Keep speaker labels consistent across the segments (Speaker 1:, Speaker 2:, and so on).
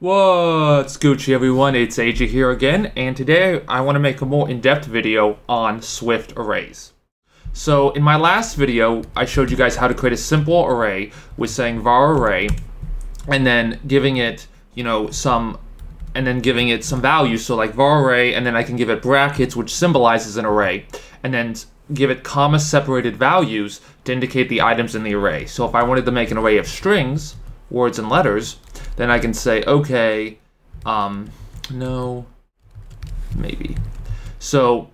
Speaker 1: What's Gucci everyone, it's AJ here again, and today I want to make a more in-depth video on Swift arrays. So in my last video, I showed you guys how to create a simple array with saying var array, and then giving it, some values, so like var array, and then I can give it brackets, which symbolizes an array, and then give it comma separated values to indicate the items in the array. So if I wanted to make an array of strings, words and letters, then I can say, okay, no, maybe. So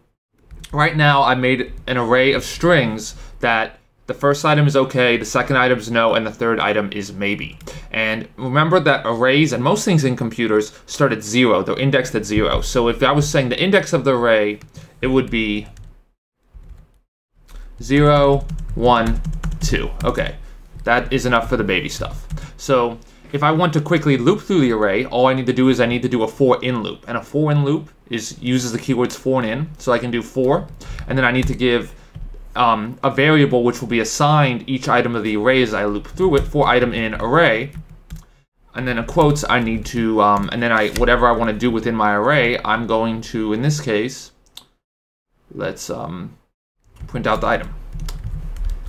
Speaker 1: right now I made an array of strings that the first item is okay, the second item is no, and the third item is maybe. And remember that arrays and most things in computers start at 0. They're indexed at 0. So if I was saying the index of the array, it would be 0, 1, 2. Okay, that is enough for the baby stuff. So if I want to quickly loop through the array, all I need to do is I need to do a for in loop. And a for in loop uses the keywords for and in. So I can do for, and then I need to give a variable which will be assigned each item of the array as I loop through it, for item in array. And then in quotes, I need to, and then whatever I want to do within my array, I'm going to, in this case, let's print out the item.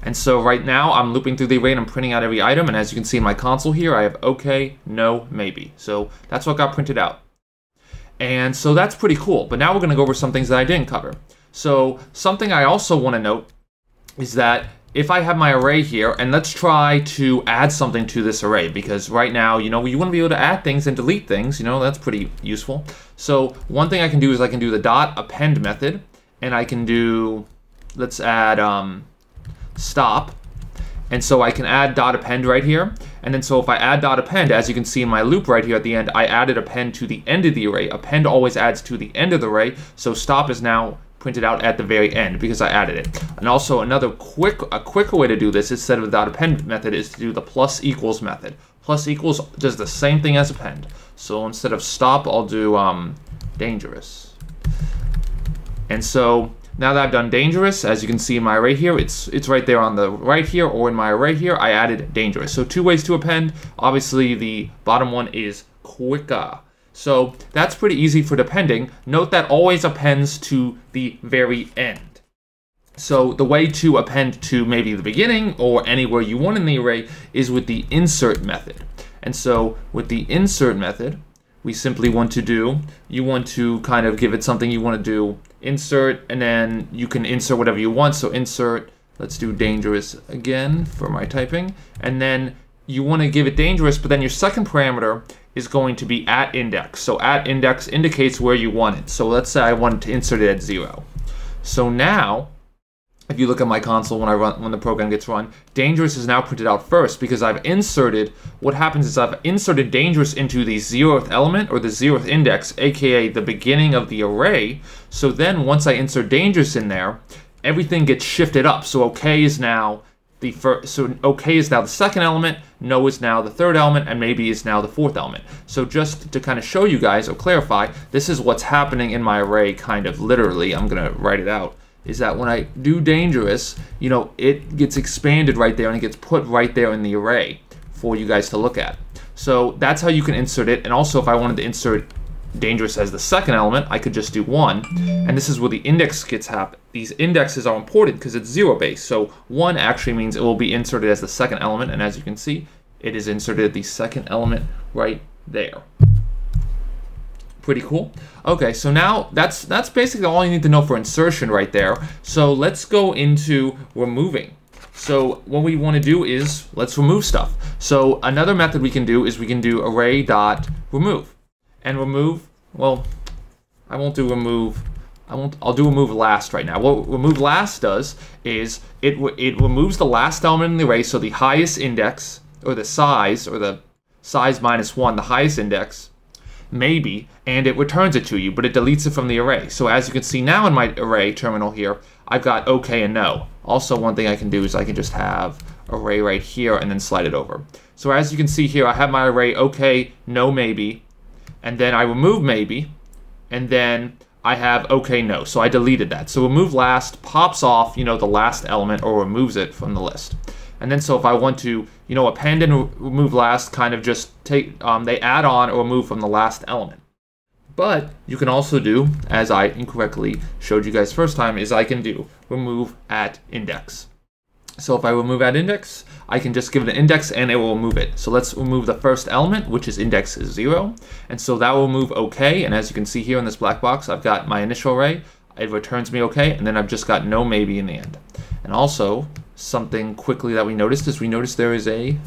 Speaker 1: And so right now I'm looping through the array and I'm printing out every item, and as you can see in my console here, I have okay, no, maybe. So that's what got printed out. And so that's pretty cool. But now we're going to go over some things that I didn't cover. So something I also want to note is that if I have my array here, and let's try to add something to this array, because right now, you want to be able to add things and delete things, that's pretty useful. So one thing I can do is I can do the dot append method, and I can do, let's add stop, and so I can add dot append right here, and then so if I add dot append, as you can see in my loop right here at the end, I added append to the end of the array. Append always adds to the end of the array, so stop is now printed out at the very end because I added it. And also a quicker way to do this instead of the dot append method is to do the plus equals method. Plus equals does the same thing as append. So instead of stop, I'll do dangerous. And so now that I've done dangerous, as you can see in my array here, it's right there on the right here, or in my array here, I added dangerous. So two ways to append. Obviously, the bottom one is quicker. So that's pretty easy for depending. Note that always appends to the very end. So the way to append to maybe the beginning or anywhere you want in the array is with the insert method. And so with the insert method, we simply want to kind of give it something you want to do, insert, and then you can insert whatever you want. So insert, let's do dangerous again for my typing, and then you want to give it dangerous, but then your second parameter is going to be at index. So at index indicates where you want it. So let's say I wanted to insert it at 0. So now, if you look at my console when the program gets run, dangerous is now printed out first because I've inserted, what happens is I've inserted dangerous into the 0th element or the 0th index, aka the beginning of the array. So then once I insert dangerous in there, everything gets shifted up. So okay is now the second element, no is now the third element, and maybe is now the fourth element. So just to kind of show you guys or clarify, this is what's happening in my array kind of literally. I'm gonna write it out. Is that when I do dangerous, it gets expanded right there and it gets put right there in the array for you guys to look at. So that's how you can insert it. And also if I wanted to insert dangerous as the second element, I could just do 1. And this is where the index gets happened. These indexes are important because it's 0 based. So 1 actually means it will be inserted as the second element. And as you can see, it is inserted the second element right there. Pretty cool. Okay, so now that's basically all you need to know for insertion right there. So let's go into removing. So what we want to do is let's remove stuff. So another method we can do is we can do array.remove. And remove, well, I won't do remove. I'll do remove last right now. What remove last does is it removes the last element in the array, so the highest index or the size minus 1, the highest index, maybe, and it returns it to you, but it deletes it from the array. So as you can see now in my array terminal here, I've got okay and no. Also, one thing I can do is I can just have array right here and then slide it over. So as you can see here, I have my array okay, no, maybe, and then I remove maybe, and then I have okay, no. So I deleted that. So remove last pops off, the last element or removes it from the list. And then so if I want to, append and remove last, kind of just take, they add on or remove from the last element. But you can also do, as I incorrectly showed you guys first time, is I can do remove at index. So if I remove at index, I can just give it an index and it will remove it. So let's remove the first element, which is index 0. And so that will remove OK. And as you can see here in this black box, I've got my initial array. It returns me OK. And then I've just got no maybe in the end. And also, something quickly that we noticed is there is a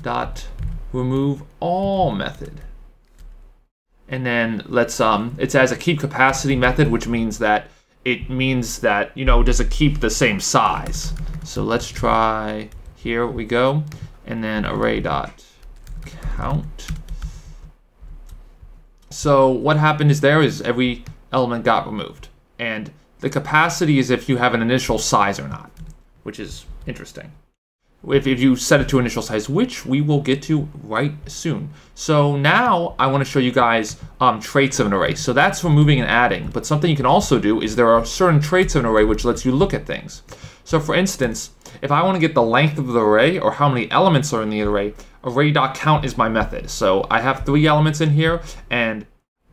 Speaker 1: dot remove all method. And then let's it's as a keep capacity method, which means that does it keep the same size? So let's try, here we go, and then array dot count. So what happened is every element got removed, and the capacity is if you have an initial size or not, which is interesting. If you set it to initial size, which we will get to right soon. So now I want to show you guys traits of an array. So that's removing and adding, but something you can also do is there are certain traits of an array which lets you look at things. So for instance, if I want to get the length of the array or how many elements are in the array, array.count is my method. So I have 3 elements in here, and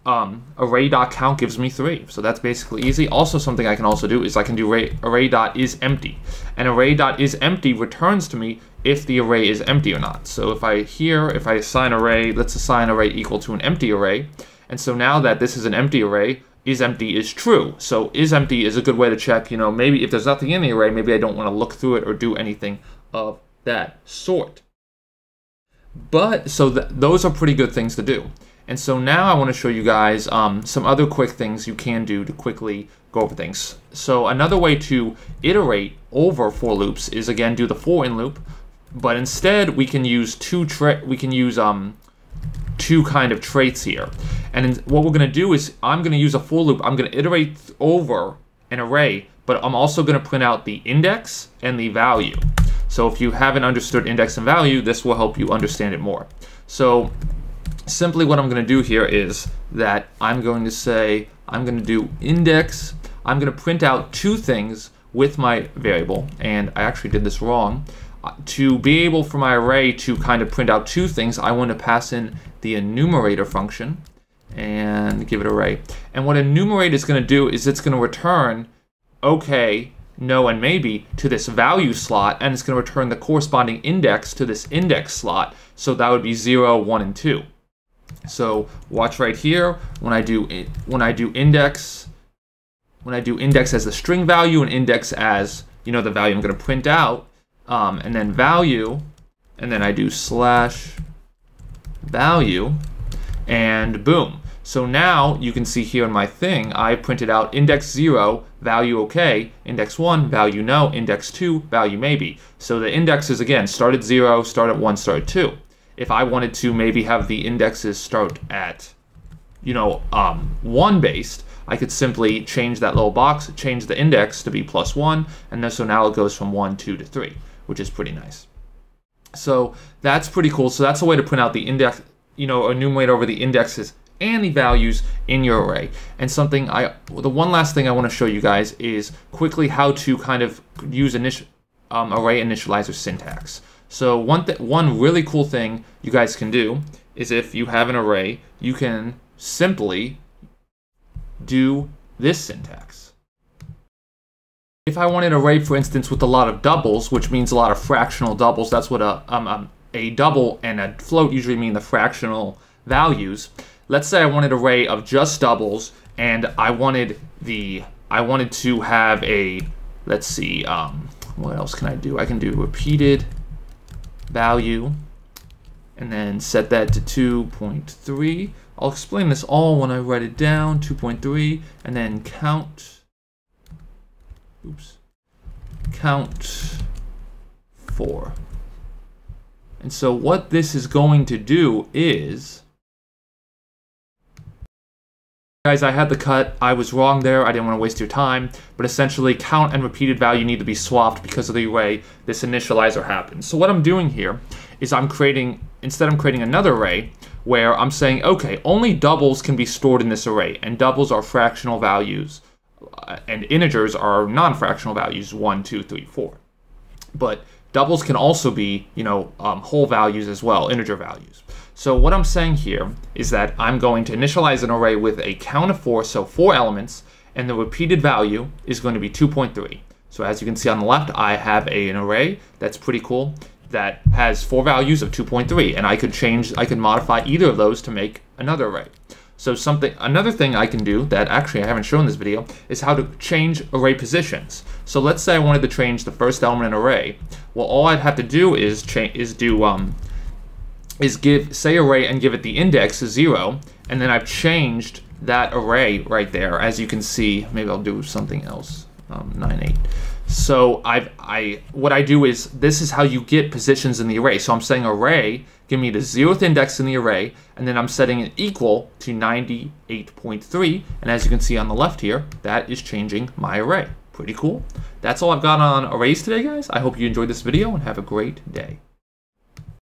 Speaker 1: array.count gives me 3. So that's basically easy. Also, something I can also do is I can do array.isEmpty. And array.isEmpty returns to me if the array is empty or not. So if I assign array, let's assign array equal to an empty array. And so now that this is an empty array, isEmpty is true. So isEmpty is a good way to check, maybe if there's nothing in the array, maybe I don't want to look through it or do anything of that sort. But so those are pretty good things to do. And so now I want to show you guys some other quick things you can do to quickly go over things. So another way to iterate over for loops is, again, do the for in loop, but instead we can use two kind of traits here. And what we're going to do is I'm going to use a for loop. I'm going to iterate over an array, but I'm also going to print out the index and the value. So if you haven't understood index and value, this will help you understand it more. So simply what I'm going to do here is that I'm going to do index. I'm going to print out 2 things with my variable, and I actually did this wrong. To be able for my array to kind of print out 2 things, I want to pass in the enumerator function and give it array. And what enumerate is going to do is it's going to return OK, no, and maybe to this value slot, and it's going to return the corresponding index to this index slot. So that would be 0, 1, and 2. So watch right here when I do index as the string value and index as the value I'm going to print out, and then value, and then I do slash value, and boom. So now you can see here in my thing I printed out index 0, value OK, index 1, value no, index 2, value maybe. So the indexes again start at 0, start at 1, start at 2. If I wanted to maybe have the indexes start at, 1 based, I could simply change that little box, change the index to be +1, and then so now it goes from 1, 2 to 3, which is pretty nice. So that's pretty cool. So that's a way to print out the index, enumerate over the indexes and the values in your array. And the one last thing I want to show you guys is quickly how to kind of use array initializer syntax. So one really cool thing you guys can do is if you have an array, you can simply do this syntax. If I want an array, for instance, with a lot of doubles, which means a lot of fractional doubles, that's what a double and a float usually mean, the fractional values. Let's say I wanted an array of just doubles, and I wanted to have a, let's see, what else can I do? I can do repeated value and then set that to 2.3. I'll explain this all when I write it down, 2.3, and then count 4. And so what this is going to do is, guys, I had the cut. I was wrong there. I didn't want to waste your time. But essentially, count and repeated value need to be swapped because of the way this initializer happens. So what I'm doing here is instead I'm creating another array where I'm saying, okay, only doubles can be stored in this array. And doubles are fractional values. And integers are non-fractional values, 1, 2, 3, 4. But doubles can also be, whole values as well, integer values. So what I'm saying here is that I'm going to initialize an array with a count of 4, so 4 elements, and the repeated value is going to be 2.3. So as you can see on the left, I have an array that's pretty cool that has 4 values of 2.3, and I could modify either of those to make another array. So another thing I can do that actually I haven't shown in this video is how to change array positions. So let's say I wanted to change the first element in an array. Well, all I'd have to do is say array and give it the index 0, and then I've changed that array right there. As you can see, maybe I'll do something else. 9, 8. So what I do is, this is how you get positions in the array. So I'm saying array, give me the 0th index in the array, and then I'm setting it equal to 98.3. And as you can see on the left here, that is changing my array. Pretty cool. That's all I've got on arrays today, guys. I hope you enjoyed this video and have a great day.